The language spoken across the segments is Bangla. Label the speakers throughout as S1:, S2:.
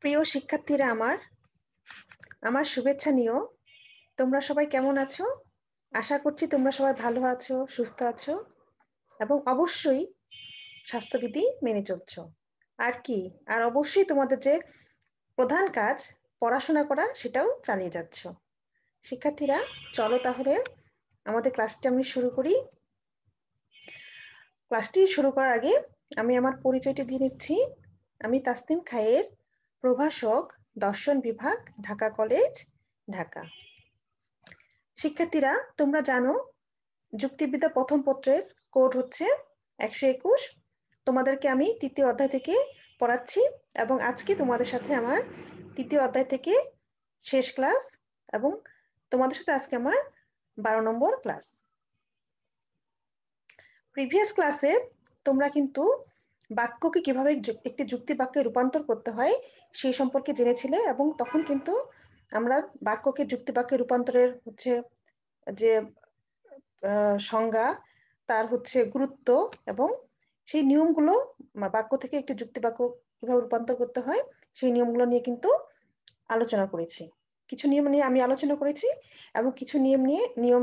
S1: প্রিয় শিক্ষার্থীরা আমার শুভেচ্ছা নিও। তোমরা সবাই কেমন আছো? আশা করছি তোমরা সবাই ভালো আছো, সুস্থ আছো এবং অবশ্যই স্বাস্থ্যবিধি মেনে চলছো। আর অবশ্যই তোমাদের যে প্রধান কাজ পড়াশোনা করা সেটাও চালিয়ে যাচ্ছ। শিক্ষার্থীরা, চলো তাহলে আমাদের ক্লাসটি আমি শুরু করি। ক্লাসটি শুরু করার আগে আমি আমার পরিচয়টি দিয়ে নিচ্ছি। আমি তাসনিম খায়ের, প্রভাষক, দর্শন বিভাগ, ঢাকা কলেজ, ঢাকা। শিক্ষার্থীরা, তোমরা জানো যুক্তিবিদ্যা প্রথম পত্রের কোড হচ্ছে 121। তোমাদেরকে আমি তৃতীয় অধ্যায় থেকে পড়াচ্ছি এবং আজকে তোমাদের সাথে আমার তৃতীয় অধ্যায় থেকে শেষ ক্লাস এবং তোমাদের সাথে আজকে আমার 12 নম্বর ক্লাস। প্রিভিয়াস ক্লাসে তোমরা কিন্তু বাক্যকে কিভাবে একটি যুক্তি বাক্যে রূপান্তর করতে হয় সেই সম্পর্কে জেনেছিলে এবং তখন কিন্তু আমরা বাক্যকে যুক্তি বাক্যে রূপান্তরের হচ্ছে যে সংজ্ঞা, তার হচ্ছে গুরুত্ব এবং সেই নিয়মগুলো, বাক্য থেকে একটি যুক্তি বাক্য কিভাবে রূপান্তর করতে হয় সেই নিয়মগুলো নিয়ে কিন্তু আলোচনা করেছি। কিছু নিয়ম নিয়ে আমি আলোচনা করেছি এবং কিছু নিয়ম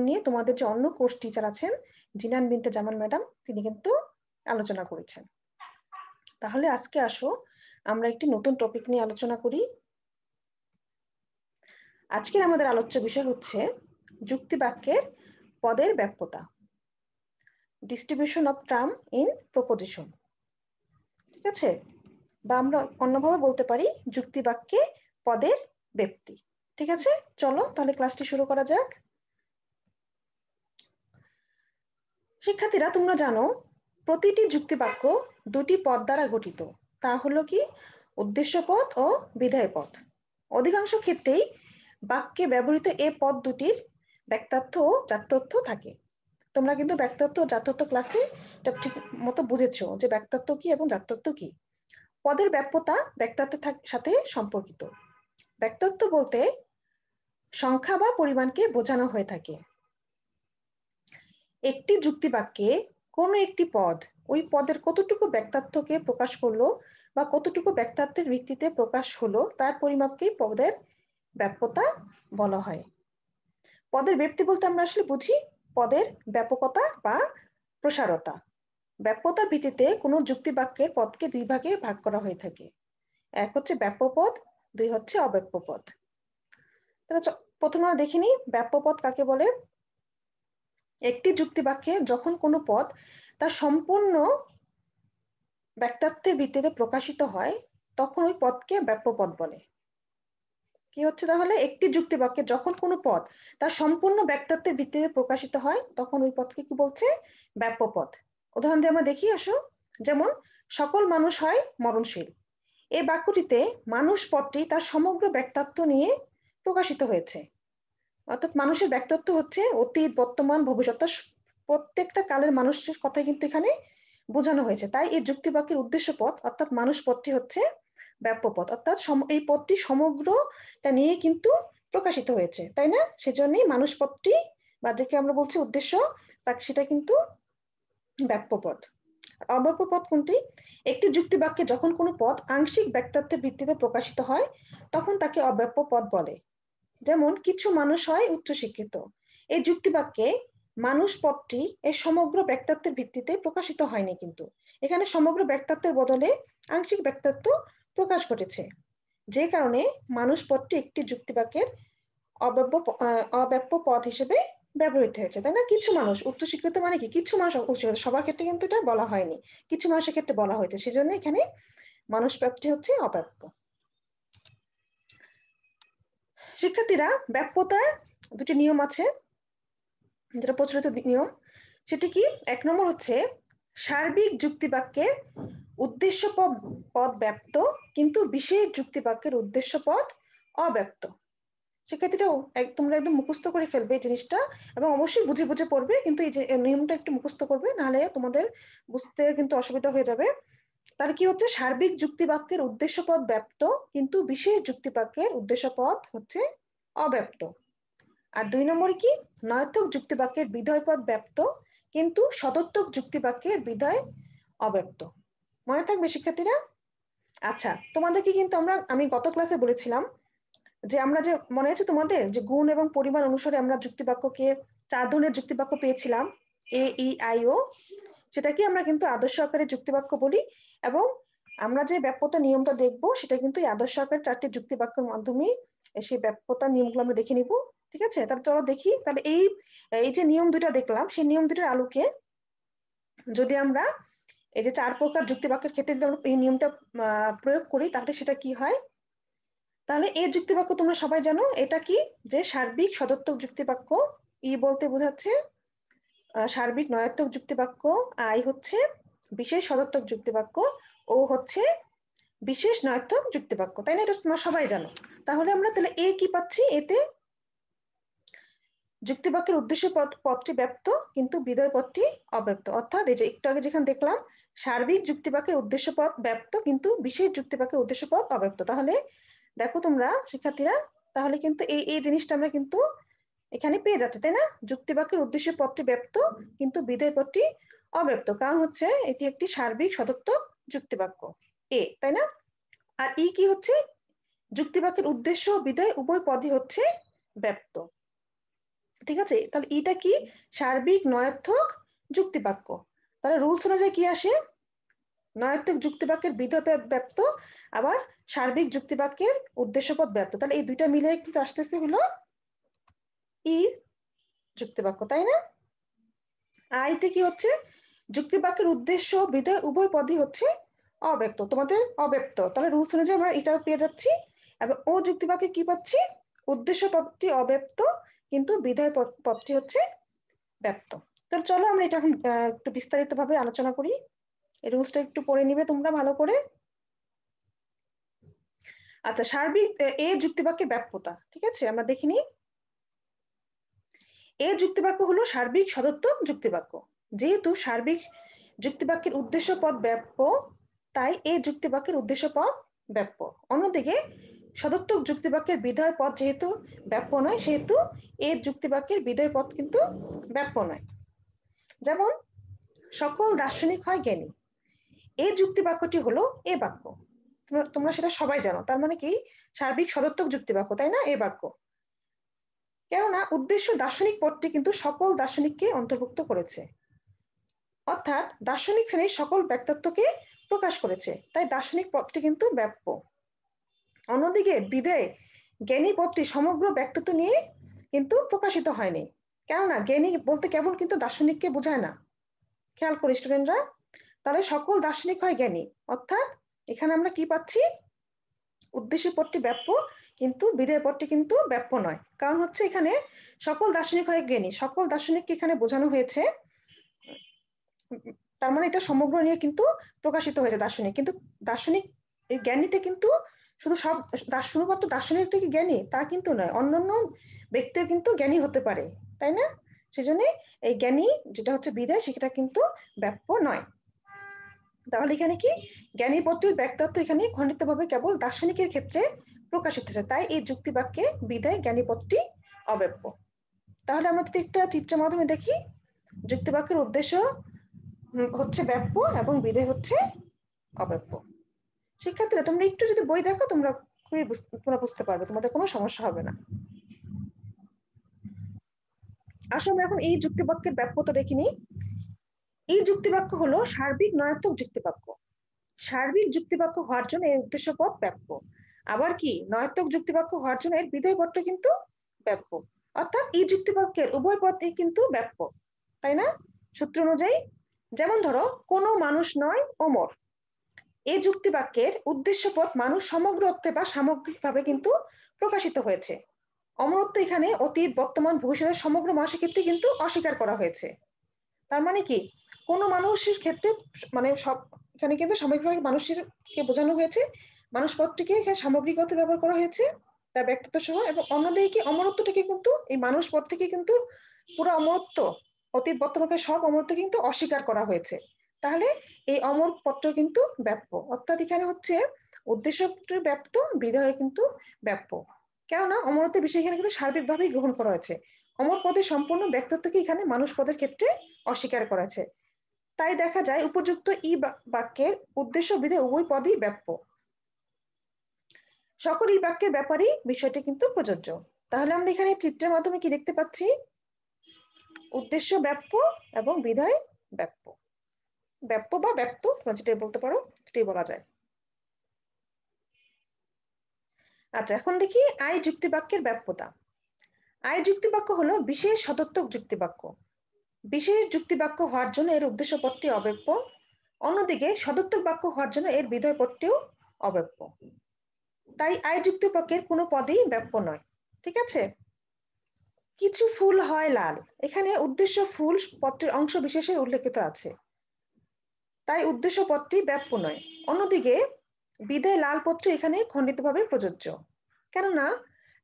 S1: নিয়ে তোমাদের যে অন্য কোর্স টিচার আছেন জিনান বিনতে জামান ম্যাডাম, তিনি কিন্তু আলোচনা করেছেন। তাহলে আজকে আসো আমরা একটি নতুন টপিক নিয়ে আলোচনা করি। আজকের আমাদের আলোচ্য বিষয় হচ্ছে যুক্তি বাক্যের পদের ব্যাপ্যতা, distribution of term in proposition. ঠিক আছে, বা আমরা অন্যভাবে বলতে পারি যুক্তি বাক্যে পদের ব্যাপ্তি। ঠিক আছে, চলো তাহলে ক্লাসটি শুরু করা যাক। শিক্ষার্থীরা, তোমরা জানো প্রতিটি যুক্তি বাক্য দুটি পদ দ্বারা গঠিত। তা হলো কি উদ্দেশ্য পদ ও বিধেয় পদ। অধিকাংশ ক্ষেত্রেই বাক্যে ব্যবহৃত এ পদ দুটির ব্যক্তার্থ ও জাত্যর্থ থাকে। তোমরা কিন্তু ব্যক্তার্থ ও জাত্যর্থ ক্লাসে ঠিক মতো বুঝেছো যে ব্যক্তার্থ কি এবং জাত্যর্থ কি। পদের ব্যাপ্যতা ব্যক্তার্থের সাথে সম্পর্কিত। ব্যক্তার্থ বলতে সংখ্যা বা পরিমাণকে বোঝানো হয়ে থাকে। একটি যুক্তি বাক্যে কোনো একটি পদ ওই পদের কতটুকু ব্যক্তার্থকে প্রকাশ করলো বা কতটুকু ব্যক্তার্থের ভিত্তিতে প্রকাশ হলো তার পরিমাপকেই পদের ব্যাপ্যতা বলা হয়। পদের ব্যাপ্তি বলতে আমরা আসলে বুঝি পদের ব্যাপকতা বা প্রসারতা। ব্যাপ্যতার ভিত্তিতে কোনো যুক্তি বাক্যের পদকে দুই ভাগে ভাগ করা হয়ে থাকে। এক হচ্ছে ব্যাপ্য পদ, দুই হচ্ছে অব্যাপ্য পদ। তাহলে প্রথমে আমরা দেখিনি ব্যাপ্য পদ কাকে বলে। একটি যুক্তি বাক্যে যখন কোনো পদ তার সম্পূর্ণ ব্যক্তার্থের ভিত্তিতে প্রকাশিত হয় তখন ওই পদকে ব্যাপ্য পদ বলে। কি হচ্ছে তাহলে, একটি যুক্তি বাক্যে যখন কোনো পদ তার সম্পূর্ণ ব্যক্তার্থের ভিত্তিতে প্রকাশিত হয় তখন ওই পদকে কি বলছে, ব্যাপ্য পদ। উদাহরণ দিয়ে আমরা দেখি আসো। যেমন সকল মানুষ হয় মরণশীল। এই বাক্যটিতে মানুষ পদটি তার সমগ্র ব্যক্তার্থ নিয়ে প্রকাশিত হয়েছে। অর্থাৎ মানুষের ব্যক্তিত্ব হচ্ছে অতীত, বর্তমান, ভবিষ্যৎ, প্রত্যেকটা কালের মানুষের কথা কিন্তু এখানে বোঝানো হয়েছে। তাই এই যুক্তি বাক্যের উদ্দেশ্য পদ অর্থাৎ মানুষ পদটি হচ্ছে ব্যাপ্য পদ, অর্থাৎ এই পদটি সমগ্রটা নিয়ে কিন্তু প্রকাশিত হয়েছে, তাই না? সেজন্যই মানুষ পদটি বা যেকে আমরা বলছি উদ্দেশ্য, সেটা কিন্তু ব্যাপ্য পদ। অব্যাপ্য পদ কোনটি? একটি যুক্তি বাক্যে যখন কোনো পদ আংশিক ব্যক্তার্থের ভিত্তিতে প্রকাশিত হয় তখন তাকে অব্যাপ্য পদ বলে। যেমন কিছু মানুষ হয় উচ্চশিক্ষিত। এই যুক্তি বাক্যে মানুষ পদটি এই সমগ্র ব্যক্তিত্বের ভিত্তিতে প্রকাশিত হয়নি, কিন্তু এখানে সমগ্র ব্যক্তিত্বের বদলে আংশিক ব্যক্তিত্ব প্রকাশ ঘটেছে, যে কারণে মানুষ পদটি একটি যুক্তি বাক্যের অব্যাপ্য পদ হিসেবে ব্যবহৃত হয়েছে, তাই না? কিছু মানুষ উচ্চশিক্ষিত মানে কি, কিছু মানুষ উচ্চশিক্ষিত, সবার ক্ষেত্রে কিন্তু এটা বলা হয়নি, কিছু মানুষের ক্ষেত্রে বলা হয়েছে, সেজন্য এখানে মানুষ পদটি হচ্ছে অব্যাপ্য। শিক্ষার্থীরা, ব্যাপ্যতার দুটি নিয়ম আছে, যেটা প্রচলিত নিয়ম। সেটি কি? এক নম্বর হচ্ছে সার্বিক যুক্তি বাক্যের উদ্দেশ্য পদ ব্যপ্ত কিন্তু বিশেষ যুক্তি বাক্যের উদ্দেশ্য পদ অব্যপ্ত। শিক্ষার্থীরা তোমরা একদম মুখস্থ করে ফেলবে এই জিনিসটা এবং অবশ্যই বুঝে বুঝে পড়বে, কিন্তু এই যে নিয়মটা একটু মুখস্থ করবে, নাহলে তোমাদের বুঝতে কিন্তু অসুবিধা হয়ে যাবে। তাহলে কি হচ্ছে, সার্বিক যুক্তি বাক্যের উদ্দেশ্য পদ ব্যপ্ত কিন্তু বিশেষ যুক্তি বাক্যের উদ্দেশ্য পদ হচ্ছে অব্যপ্ত। আর দুই নম্বরে কি, নয়ার্থক যুক্তি বাক্যের বিধেয় পদ ব্যপ্ত কিন্তু সদর্থক যুক্তি বাক্যের বিধেয় অব্যপ্ত। মনে থাকবে শিক্ষার্থীরা? আচ্ছা, তোমাদেরকে কিন্তু আমি গত ক্লাসে বলেছিলাম যে আমরা যে মনে আছে তোমাদের যে গুণ এবং পরিমাণ অনুসারে আমরা যুক্তিবাক্যকে 4 ধরনের যুক্তিবাক্য পেয়েছিলাম, এ ই আই ও। সেটাকে আমরা কিন্তু আদর্শ আকারে যুক্তিবাক্য বলি, এবং আমরা যে ব্যাপ্যতা নিয়মটা দেখবো সেটা কিন্তু এই আদর্শ আকারের 4টি যুক্তিবাক্যের মাধ্যমে সেই ব্যাপ্যতা নিয়মগুলো আমরা দেখে নিব। ঠিক আছে, তাহলে চলো দেখি। তাহলে এই এই যে নিয়ম দুটা দেখলাম, সেই নিয়ম দুটার আলোকে যদি আমরা এই যে 4 প্রকার যুক্তিবাক্যের ক্ষেত্রে যদি আমরা এই নিয়মটা প্রয়োগ করি, তাহলে সেটা কি হয়? তাহলে এই যুক্তিবাক্য তোমরা সবাই জানো এটা কি, যে সার্বিক সদর্থক যুক্তিবাক্য। ই বলতে বোঝাচ্ছে সার্বিক নয়াত্মক যুক্তিবাক্য, আই হচ্ছে বিশেষ সদর্থক যুক্তিবাক্য, ও হচ্ছে বিশেষ নয়াত্মক যুক্তিবাক্য, তাই না? এটা তোমরা সবাই জানো। তাহলে আমরা তাহলে এ কি পাচ্ছি? এতে যুক্তিবাক্যের উদ্দেশ্য পদটি ব্যপ্ত কিন্তু বিধেয় পদটি অব্যপ্ত। অর্থাৎ এই যে একটু আগে যেখানে দেখলাম সার্বিক যুক্তিবাক্যের উদ্দেশ্য পদ ব্যপ্ত কিন্তু বিশেষ যুক্তিবাক্যের উদ্দেশ্য পদ অব্যপ্ত। তাহলে দেখো তোমরা শিক্ষার্থীরা, তাহলে কিন্তু এই এই জিনিসটা আমরা কিন্তু এখানে পেয়ে যাচ্ছি, তাই না? যুক্তিবাক্যের উদ্দেশ্য পদটি ব্যপ্ত কিন্তু বিধেয় পদটি অব্যপ্ত, কারণ হচ্ছে এটি একটি সার্বিক সদর্থক যুক্তিবাক্য, এ, তাই না? আর ই কি হচ্ছে? যুক্তিবাক্যের উদ্দেশ্য বিধেয় উভয় পদই হচ্ছে ব্যপ্ত। ঠিক আছে, তাহলে এটা কি? সার্বিক নয়ার্থক যুক্তিবাক্য। তাহলে রুলস অনুযায়ী কি আসে? নয়ার্থক যুক্তিবাক্যের বিধেয় পদ ব্যপ্ত, আবার সার্বিক যুক্তিবাক্যের উদ্দেশ্যপদ ব্যপ্ত। তাহলে এই দুইটা মিলে কিন্তু আসতেছে হলো ই যুক্তিবাক্য, তাই না? আইতে কি হচ্ছে? যুক্তিবাক্যের উদ্দেশ্য বিধেয় উভয় পদই হচ্ছে অব্যক্ত, তোমাদের অব্যক্ত। তাহলে রুলস অনুযায়ী আমরা এটাও পেয়ে যাচ্ছি। এবং ও যুক্তিবাক্যে কি পাচ্ছি? উদ্দেশ্য পদটি অব্যক্ত কিন্তু বিধেয় পদটি হচ্ছে ব্যপ্ত। তাহলে চলো আমরা এটা এখন একটু বিস্তারিত ভাবে আলোচনা করি। এই রুলসটা একটু পড়ে নিবে তোমরা ভালো করে। আচ্ছা, সার্বিক এ যুক্তিবাক্যের ব্যাপ্যতা, ঠিক আছে, আমরা দেখিনি। এ যুক্তিবাক্য হলো সার্বিক সদর্থক যুক্তিবাক্য। যেহেতু সার্বিক যুক্তিবাক্যের উদ্দেশ্য পদ ব্যাপ্য, তাই এ যুক্তিবাক্যের উদ্দেশ্য পদ ব্যাপ্য। অন্যদিকে সদর্থক যুক্তিবাক্যের বিধেয় পদ যেহেতু ব্যাপ্য নয়, সেহেতু এ যুক্তিবাক্যের বিধেয় পদ কিন্তু ব্যাপ্য নয়। যেমন সকল দার্শনিক হয় জ্ঞানী, এই যুক্তিবাক্যটি হলো এ বাক্য। তোমরা সেটা সবাই জানো, তার মানে কি? সার্বিক সদর্থক যুক্তিবাক্য, তাই না? এ বাক্য। কেননা উদ্দেশ্য দার্শনিক পদটি কিন্তু সকল দার্শনিককে অন্তর্ভুক্ত করেছে, অর্থাৎ দার্শনিক শ্রেণীর সকল ব্যক্তিত্বকে প্রকাশ করেছে, তাই দার্শনিক পদটি কিন্তু ব্যাপ্য। অন্যদিকে বিধেয় জ্ঞানী পদটি সমগ্র ব্যক্তিত্ব নিয়ে কিন্তু প্রকাশিত হয়নি, কেননা জ্ঞানী বলতে কেবল কিন্তু দার্শনিককে বোঝায় না। খেয়াল করি স্টুডেন্টরা, তাহলে সকল দার্শনিক হয় জ্ঞানী, অর্থাৎ এখানে আমরা কি পাচ্ছি? উদ্দেশ্য পদটি ব্যাপ্য কিন্তু বিধেয় পদটি কিন্তু ব্যাপ্য নয়। কারণ হচ্ছে এখানে সকল দার্শনিক হয় জ্ঞানী, সকল দার্শনিককে এখানে বোঝানো হয়েছে, তার মানে এটা সমগ্র নিয়ে কিন্তু প্রকাশিত হয়েছে দার্শনিক। কিন্তু দার্শনিক এই জ্ঞানীটা কিন্তু শুধু সব শুধুমাত্র দার্শনিকটা কি জ্ঞানী তা কিন্তু নয়, অন্যান্য ব্যক্তিও কিন্তু জ্ঞানী হতে পারে, তাই না? সেজন্য এই জ্ঞানী যেটা হচ্ছে বিধেয় সেটা কিন্তু ব্যাপ্য নয়। তাহলে এখানে কি? জ্ঞানী পদটির ব্যক্তিত্ব এখানে খণ্ডিতভাবে কেবল দার্শনিকের ক্ষেত্রে প্রকাশিত হয়েছে, তাই এই যুক্তিবাক্যে বিধেয় জ্ঞানী পদটি অব্যাপ্য। তাহলে আমরা যদি একটা চিত্রের মাধ্যমে দেখি, যুক্তিবাক্যের উদ্দেশ্য হচ্ছে ব্যাপ্য এবং বিধেয় হচ্ছে অব্যাপ্য। শিক্ষার্থীরা তোমরা একটু যদি বই দেখো, তোমরা খুবই তোমরা বুঝতে পারবে, তোমাদের কোনো সমস্যা হবে না। আসলে আমরা এখন এই যুক্তিবাক্যের ব্যাপ্যতা দেখিনি। এই যুক্তিবাক্য হলো সার্বিক নয়াত্মক যুক্তিবাক্য। সার্বিক যুক্তিবাক্য হওয়ার জন্য এর উদ্দেশ্য পদ ব্যাপ্য, আবার কি নয়াত্মক যুক্তিবাক্য হওয়ার জন্য এর বিধেয় পদটা কিন্তু ব্যাপ্য। অর্থাৎ এই যুক্তিবাক্যের উভয় পদই কিন্তু ব্যাপ্য, তাই না? সূত্র অনুযায়ী, যেমন ধরো কোনো মানুষ নয় অমর, এই যুক্তিবাক্যের উদ্দেশ্য পদ মানুষ সমগ্র অর্থে বা সামগ্রিকভাবে কিন্তু প্রকাশিত হয়েছে। অমরত্ব এখানে অতীত বর্তমান ভবিষ্যতের সমগ্র মানুষের ক্ষেত্রে কিন্তু অস্বীকার করা হয়েছে। তার মানে কি? কোনো মানুষের ক্ষেত্রে মানে সব এখানে কিন্তু সামগ্রিকভাবে মানুষের কে বোঝানো হয়েছে, মানুষ পদটিকে এখানে সামগ্রিক অর্থে ব্যবহার করা হয়েছে তার ব্যক্তিত্ব সহ। এবং অন্যদিকে কি অমরত্বটাকে কিন্তু এই মানুষ পদ থেকে কিন্তু পুরো অমরত্ব অতীত বর্তমানকে সব অমরত্ব কিন্তু অস্বীকার করা হয়েছে। তাহলে এই অমর পদটা কিন্তু ব্যাপ্য, অর্থাৎ এখানে হচ্ছে উদ্দেশ্য ব্যাপ্ত, বিধেয় কিন্তু ব্যাপ্য। কেননা অমরত্বের বিষয় এখানে কিন্তু সার্বিকভাবেই গ্রহণ করা হয়েছে, অমর পদের সম্পূর্ণ ব্যক্তিত্বকে এখানে মানুষ পদের ক্ষেত্রে অস্বীকার করেছে। তাই দেখা যায় উপযুক্ত ই বাক্যের উদ্দেশ্য বিধেয় উভয় পদই ব্যাপ্য। সকল বাক্যের ব্যাপারই বিষয়টি কিন্তু প্রযোজ্য। তাহলে আমরা এখানে চিত্রের মাধ্যমে কি দেখতে পাচ্ছি? উদ্দেশ্য ব্যাপ্য এবং বিধেয় ব্যাপ্য। ব্যাপ্য বা ব্যক্ত যেটাই বলতে পারো, সেটাই বলা যায়। আচ্ছা, এখন দেখি আই যুক্তিবাক্যের ব্যাপ্যতা। আই যুক্তিবাক্য হলো বিশেষ সদর্থক যুক্তিবাক্য। বিশেষ যুক্তিবাক্য হওয়ার জন্য এর উদ্দেশ্য পদটি অব্যপ্য, অন্যদিকে সদর্থক বাক্য হওয়ার জন্য এর বিধেয় পদটিও অব্যপ্য। তাই আই যুক্তিবাক্যের কোনো পদই ব্যাপ্য নয়। ঠিক আছে? কিছু ফুল হয় লাল, এখানে উদ্দেশ্য ফুল পদটির অংশ বিশেষে উল্লেখিত আছে, তাই উদ্দেশ্য পদটি ব্যাপ্য নয়। অন্যদিকে বিধেয় লাল পদটি এখানে খণ্ডিতভাবে প্রযোজ্য, কেননা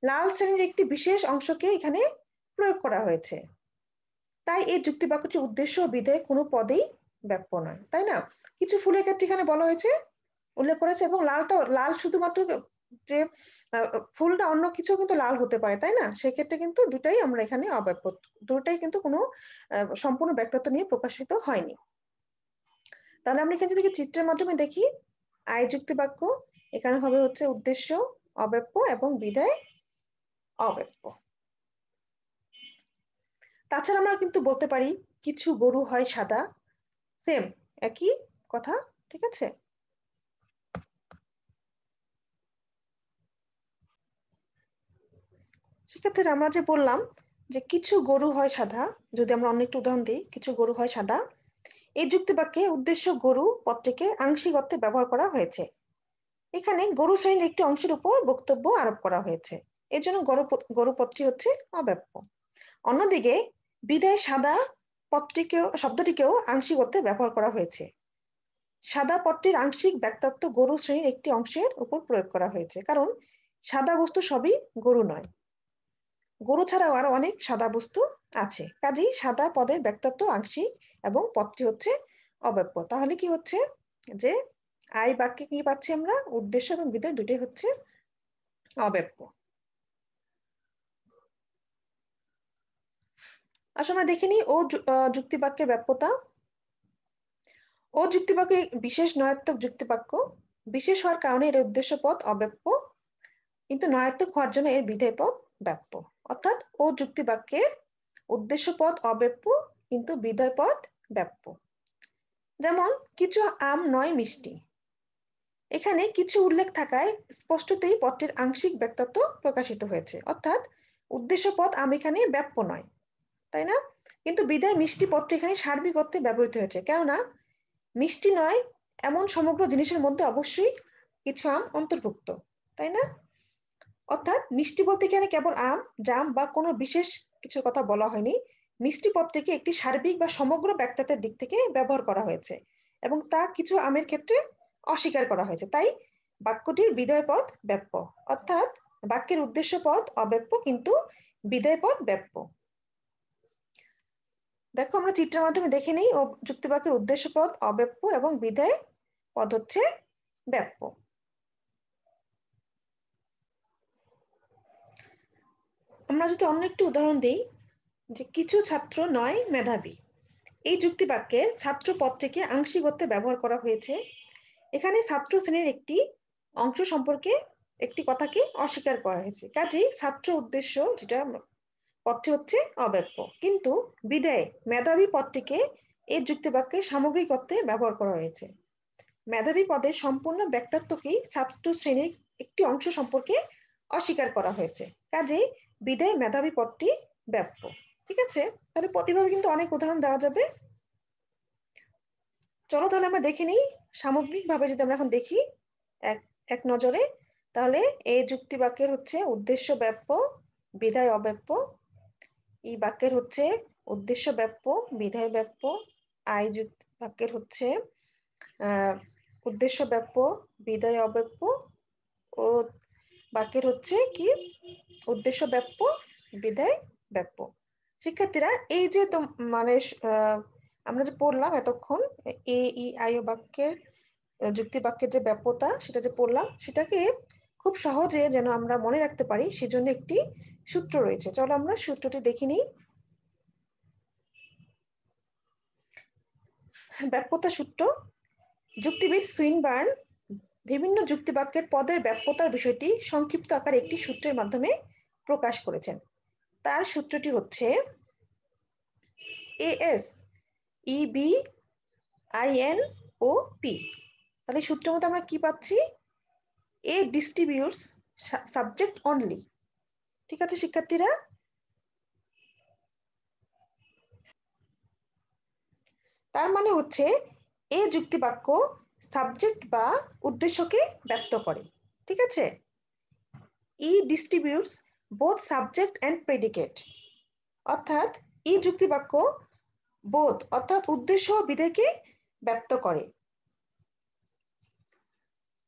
S1: লাল শ্রেণীর একটি বিশেষ অংশকে এখানে প্রয়োগ করা হয়েছে। তাই এই যুক্তিবাক্যটি উদ্দেশ্য ও বিধেয় কোনো পদেই ব্যাপ্য নয়, তাই না? কিছু ফুলের ক্ষেত্রে এখানে বলা হয়েছে, উল্লেখ করেছে, এবং লালটা লাল শুধুমাত্র যে ফুলটা অন্য কিছু কিন্তু লাল হতে পারে, তাই না? সেক্ষেত্রে কিন্তু দুটাই আমরা এখানে অব্যপ্য, দুটাই কিন্তু কোনো সম্পূর্ণ ব্যক্তিত্ব নিয়ে প্রকাশিত হয়নি। তাহলে আমরা এখানে যদি চিত্রের মাধ্যমে দেখি, আই যুক্তি বাক্য এখানে হবে হচ্ছে উদ্দেশ্য অব্যপ্য এবং বিধেয় অব্যপ্য। তাছাড়া আমরা কিন্তু বলতে পারি কিছু গরু হয় সাদা, সেম একই কথা। ঠিক আছে? সেক্ষেত্রে আমরা যে বললাম যে কিছু গরু হয় সাদা, যদি আমরা অন্য একটু উদাহরণ দিই, কিছু গরু হয় সাদা, এই যুক্তিবাক্যে উদ্দেশ্য গরু পদটিকে আংশিক অর্থে ব্যবহার করা হয়েছে। এখানে গরু শ্রেণীর একটি অংশের উপর বক্তব্য আরোপ করা হয়েছে, এর জন্য গরু পদটি হচ্ছে অব্যপ্য। অন্যদিকে বিধেয় সাদা শব্দটিকেও আংশিক অর্থে ব্যবহার করা হয়েছে। সাদা পদটির আংশিক ব্যক্তিত্ব গরু শ্রেণীর একটি অংশের উপর প্রয়োগ করা হয়েছে, কারণ সাদা বস্তু সবই গরু নয়, গরু ছাড়াও আরো অনেক সাদা বস্তু আছে, কাজেই সাদা পদের ব্যক্তিত্ব আংশিক এবং পদটি হচ্ছে অব্যপ্য। তাহলে কি হচ্ছে যে আই বাক্যে কি পাচ্ছি আমরা? উদ্দেশ্য এবং বিধেয় দুটোই হচ্ছে অব্যপ্য। আসলে আমরা দেখে নিই ও যুক্তিবাক্যের ব্যাপ্যতা। ও যুক্তিবাক্য বিশেষ নয়াত্মক যুক্তিবাক্য, বিশেষ হওয়ার কারণে এর উদ্দেশ্য পদ অব্যপ্য, কিন্তু নয়াত্মক হওয়ার জন্য এর বিধেয় পদ ব্যাপ্য। অর্থাৎ ও যুক্তিবাক্যের উদ্দেশ্য পদ অব্যপ্য কিন্তু বিধেয় পদ ব্যাপ্য। যেমন কিছু আম নয় মিষ্টি, এখানে কিছু উল্লেখ থাকায় স্পষ্টতই পদটির আংশিক ব্যক্তিত্ব প্রকাশিত হয়েছে, অর্থাৎ উদ্দেশ্য পদ আম এখানে ব্যাপ্য নয়, তাই না? কিন্তু বিদায় মিষ্টি পদটি এখানে সার্বিক অর্থে ব্যবহৃত হয়েছে, কেননা মিষ্টি নয় এমন সমগ্র জিনিসের মধ্যে অবশ্যই কিছু আম অন্তর্ভুক্ত, তাই না? অর্থাৎ মিষ্টি বলতে এখানে কেবল আম, জাম বা কোনো বিশেষ কিছুর কথা বলা হয়নি। মিষ্টি পদটিকে একটি সার্বিক বা সমগ্র ব্যক্তিত্বের দিক থেকে ব্যবহার করা হয়েছে এবং তা কিছু আমের ক্ষেত্রে অস্বীকার করা হয়েছে, তাই বাক্যটির বিধেয় পদ ব্যাপ্য। অর্থাৎ বাক্যের উদ্দেশ্য পদ অব্যপ্য কিন্তু বিধেয় পদ ব্যাপ্য। দেখো আমরা চিত্রের মাধ্যমে দেখে নিই ও যুক্তিবাক্যের উদ্দেশ্য পদ অব্যপ্য এবং বিধেয় পদ হচ্ছে ব্যাপ্য। আমরা যদি অন্য একটি উদাহরণ দিই, যে কিছু ছাত্র নয় মেধাবী, এই যুক্তিবাক্যে ছাত্র পদটিকে আংশিক অর্থে ব্যবহার করা হয়েছে। এখানে ছাত্র শ্রেণীর একটি অংশ সম্পর্কে একটি কথাকে অস্বীকার করা হয়েছে, কাজেই ছাত্র উদ্দেশ্য যেটা পদটি হচ্ছে অব্যপ্য, কিন্তু বিধেয় মেধাবী পদটিকে এই যুক্তিবাক্যে সামগ্রিক অর্থে ব্যবহার করা হয়েছে। মেধাবী পদের সম্পূর্ণ ব্যক্তিত্বকেই ছাত্র শ্রেণীর একটি অংশ সম্পর্কে অস্বীকার করা হয়েছে, কাজেই বিধেয় মেধাবী পদটি ব্যাপ্য। ঠিক আছে? তাহলে প্রতিভাবে কিন্তু অনেক উদাহরণ দেওয়া যাবে। চলো তাহলে আমরা দেখে নিই সামগ্রিকভাবে, যদি আমরা এখন দেখি এক এক নজরে, তাহলে এই যুক্তি বাক্যের হচ্ছে উদ্দেশ্য ব্যাপ্য, বিধেয় অব্যপ্য। এই বাক্যের হচ্ছে উদ্দেশ্য ব্যাপ্য, বিধেয় ব্যাপ্য। আই যুক্তি বাক্যের হচ্ছে উদ্দেশ্য ব্যাপ্য, বিধেয় অব্যপ্য। ও বাক্যের হচ্ছে কি? উদ্দেশ্য ব্যাপ্য, বিধেয় ব্যাপ্য। শিক্ষার্থীরা এই যে মানে আমরা যে পড়লাম এতক্ষণ এ ই আই ও বাক্যের যুক্তি বাক্যের যে ব্যাপ্যতা সেটা যে পড়লাম, সেটাকে খুব সহজে যেন আমরা মনে রাখতে পারি সেজন্য একটি সূত্র রয়েছে। চলো আমরা সূত্রটি দেখে নিই। ব্যাপ্যতা সূত্র। যুক্তিবিদ সুইনবার্ন বিভিন্ন যুক্তিবাক্যের পদের ব্যাপ্যতার বিষয়টি সংক্ষিপ্ত আকারে একটি সূত্রের মাধ্যমে প্রকাশ করেছেন। তার সূত্রটি হচ্ছে AS EB IN O P। তাহলে সূত্রের মধ্যে আমরা কি পাচ্ছি? A distributes subject only। ঠিক আছে শিক্ষার্থীরা? তার মানে হচ্ছে এ যুক্তিবাক্য সাবজেক্ট বা উদ্দেশ্যকে ব্যক্ত করে। ঠিক আছে? ই ডিস্ট্রিবিউটস বোথ সাবজেক্ট এন্ড প্রেডিকেট। অর্থাৎ ই যুক্তিবাক্য বোধ অর্থাৎ উদ্দেশ্য ও বিধেয়কে ব্যক্ত করে।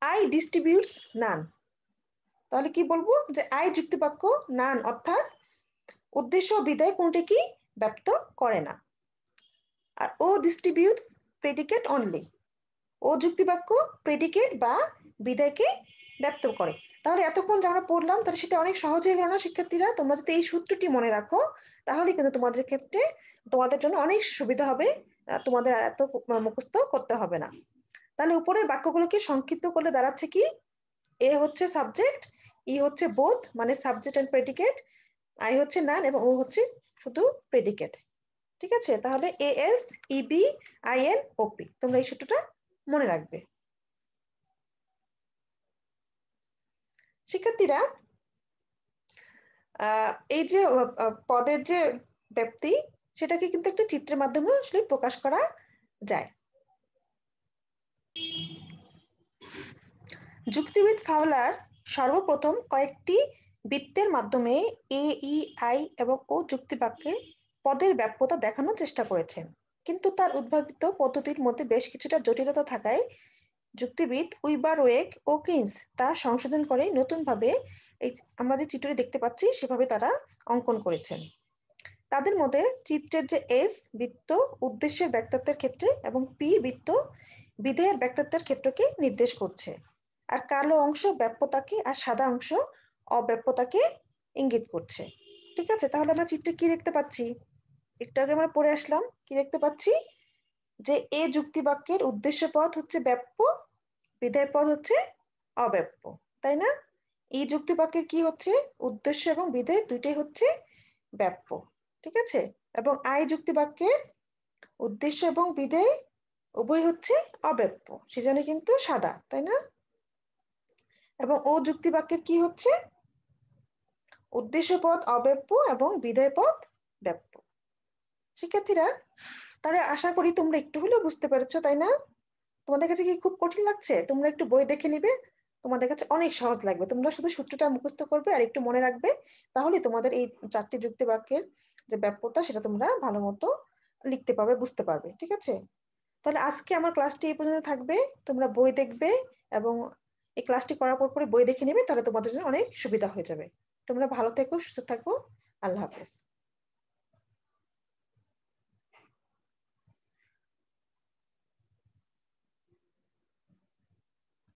S1: আই ডিস্ট্রিবিউটস নান। তাহলে কি বলবো? যে আই যুক্তিবাক্য নান অর্থাৎ উদ্দেশ্য ও বিধেয় কোনটি ব্যক্ত করে না। আর ও ডিস্ট্রিবিউটস প্রেডিকেট অনলি। ও যুক্তিবাক্য প্রেডিকেট বা বিধেয়কে ব্যক্ত করে। তাহলে এতক্ষণ যা আমরা পড়লাম তাহলে সেটা অনেক সহজ হয়ে গেল না শিক্ষার্থীরা? তোমরা যদি এই সূত্রটি মনে রাখো তাহলে কিন্তু তোমাদের ক্ষেত্রে তোমাদের জন্য অনেক সুবিধা হবে, তোমাদের আর এত মুখস্থ করতে হবে না। তাহলে উপরের বাক্যগুলোকে সংক্ষিপ্ত করলে দাঁড়াচ্ছে কি? এ হচ্ছে সাবজেক্ট, ই হচ্ছে বোথ মানে সাবজেক্ট এন্ড প্রেডিকেট, আই হচ্ছে নান এবং ও হচ্ছে শুধু প্রেডিকেট। ঠিক আছে? তাহলে AS EB IN OP তোমরা এই সূত্রটা মনে রাখবে। শিক্ষার্থীরা এই যে পদের যে ব্যাপ্তি সেটাকে কিন্তু একটা চিত্রের মাধ্যমে আসলে প্রকাশ করা যায়। যুক্তিবিদ ফাউলার সর্বপ্রথম কয়েকটি বৃত্তের মাধ্যমে এ ই আই এবং ও যুক্তিবাক্যে পদের ব্যাপ্যতা দেখানোর চেষ্টা করেছেন, কিন্তু তার উদ্ভাবিত পদ্ধতির মধ্যে বেশ কিছুটা জটিলতা থাকায় যুক্তিবিদ উইবারওয়েক ও কিনস তা সংশোধন করে নতুনভাবে এই আমরা যে চিত্রটি দেখতে পাচ্ছি সেভাবে তারা অঙ্কন করেছেন। তাদের মধ্যে চিত্রের যে এস বৃত্ত উদ্দেশ্যের ব্যক্তিত্বের ক্ষেত্রে এবং পি বৃত্ত বিধেয়ের ব্যক্তিত্বের ক্ষেত্রকে নির্দেশ করছে, আর কালো অংশ ব্যাপ্যতাকে আর সাদা অংশ অব্যাপ্যতাকে ইঙ্গিত করছে। ঠিক আছে? তাহলে আমরা চিত্রে কি দেখতে পাচ্ছি? একটু আগে আমরা পড়ে আসলাম, কি দেখতে পাচ্ছি? যে এ যুক্তিবাক্যের উদ্দেশ্য পদ হচ্ছে ব্যাপ্য, বিধেয় পদ হচ্ছে অব্যাপ্য, তাই না? এই যুক্তিবাক্যের কি হচ্ছে? উদ্দেশ্য এবং বিধেয় দুইটাই হচ্ছে ব্যাপ্য। ঠিক আছে? এবং আই যুক্তিবাক্যের উদ্দেশ্য এবং বিধেয় উভয় হচ্ছে অব্যাপ্য, সেজন্য কিন্তু সাদা, তাই না? এবং ও যুক্তিবাক্যের কি হচ্ছে? উদ্দেশ্য পদ অব্যাপ্য এবং বিধেয় পদ ব্যাপ্য। শিক্ষার্থীরা তাহলে আশা করি তোমরা একটু হলেও বুঝতে পেরেছো, তাই না? তোমাদের কাছে কি খুব কঠিন লাগছে? তোমরা একটু বই দেখে নিবে, তোমাদের কাছে অনেক সহজ লাগবে। তোমরা শুধু সূত্রটা মুখস্থ করবে আর একটু মনে রাখবে, তাহলে তোমাদের এই 4টি যুক্তি বাক্যের যে ব্যাপ্যতা সেটা তোমরা ভালো মতো লিখতে পারবে, বুঝতে পারবে। ঠিক আছে? তাহলে আজকে আমার ক্লাসটি এই পর্যন্ত থাকবে। তোমরা বই দেখবে এবং এই ক্লাসটি করার পর বই দেখে নিবে, তাহলে তোমাদের জন্য অনেক সুবিধা হয়ে যাবে। তোমরা ভালো থেকো, সুস্থ থাকো। আল্লাহ হাফেজ।